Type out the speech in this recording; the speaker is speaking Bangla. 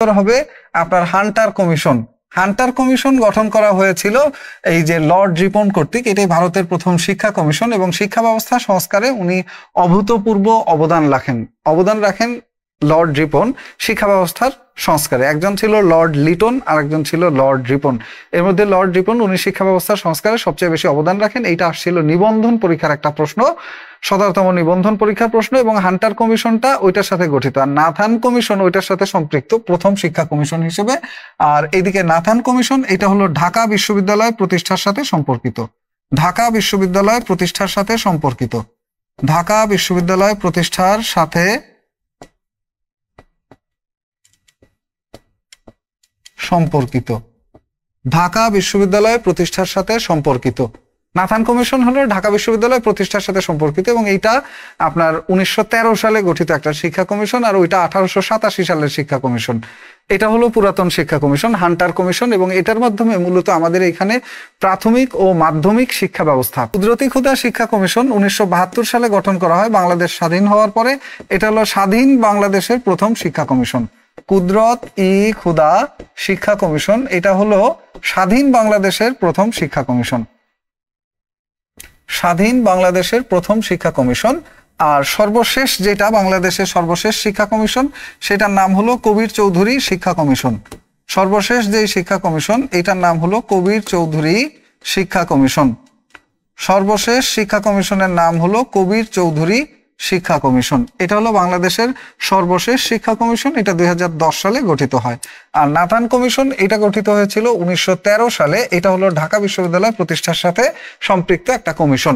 উত্তর হবে আপনার হান্টার কমিশন। হান্টার কমিশন গঠন করা হয়েছিল এই যে লর্ড রিপন কর্তৃক। এটাই ভারতের প্রথম শিক্ষা কমিশন এবং শিক্ষা ব্যবস্থা সংস্কারে উনি অভূতপূর্ব অবদান রাখেন লর্ড রিপন শিক্ষা ব্যবস্থার সংস্কারে। একজন ছিল লর্ড লিটন আর একজন ছিল লর্ড রিপন। এর মধ্যে লর্ড রিপন উনি শিক্ষা ব্যবস্থার সংস্কারে সবচেয়ে বেশি অবদান রাখেন। এইটা আসছিল নিবন্ধন পরীক্ষার একটা প্রশ্ন, 17তম নিবন্ধন পরীক্ষার প্রশ্ন। এবং হান্টার কমিশনটা ওইটার সাথে গঠিত, আর নাথান কমিশন ওইটার সাথে সম্পৃক্ত প্রথম শিক্ষা কমিশন হিসেবে। আর এদিকে নাথান কমিশন এটা হলো ঢাকা বিশ্ববিদ্যালয় প্রতিষ্ঠার সাথে সম্পর্কিত। ঢাকা বিশ্ববিদ্যালয় প্রতিষ্ঠার সাথে সম্পর্কিত। ঢাকা বিশ্ববিদ্যালয় প্রতিষ্ঠার সাথে সম্পর্কিত। ঢাকা বিশ্ববিদ্যালয় প্রতিষ্ঠার সাথে সম্পর্কিত। নাথান কমিশন হলো ঢাকা বিশ্ববিদ্যালয় প্রতিষ্ঠার সাথে সম্পর্কিত এবং এইটা আপনার 1913 সালে গঠিত একটা শিক্ষা কমিশন, আর ওইটা 1887 সালের শিক্ষা কমিশন। এটা হলো পুরাতন শিক্ষা কমিশন, হান্টার কমিশন। এবং এটার মাধ্যমে মূলত আমাদের এখানে প্রাথমিক ও মাধ্যমিক শিক্ষা ব্যবস্থা। কুদরতি খুদা শিক্ষা কমিশন 1972 সালে গঠন করা হয় বাংলাদেশ স্বাধীন হওয়ার পরে। এটা হলো স্বাধীন বাংলাদেশের প্রথম শিক্ষা কমিশন। কুদরত ই খুদা শিক্ষা কমিশন এটা হলো স্বাধীন বাংলাদেশের প্রথম শিক্ষা কমিশন। স্বাধীন বাংলাদেশের প্রথম শিক্ষা কমিশন। আর সর্বশেষ যেটা বাংলাদেশের সর্বশেষ শিক্ষা কমিশন সেটার নাম হলো কবির চৌধুরী শিক্ষা কমিশন। সর্বশেষ যে শিক্ষা কমিশন এটার নাম হলো কবির চৌধুরী শিক্ষা কমিশন। সর্বশেষ শিক্ষা কমিশনের নাম হলো কবির চৌধুরী শিক্ষা কমিশন। এটা হলো বাংলাদেশের সর্বশেষ শিক্ষা কমিশন। এটা 2010 সালে গঠিত হয়। আর নাথান কমিশন এটা গঠিত হয়েছিল 1913 সালে। এটা হলো ঢাকা বিশ্ববিদ্যালয় প্রতিষ্ঠার সাথে সম্পৃক্ত একটা কমিশন।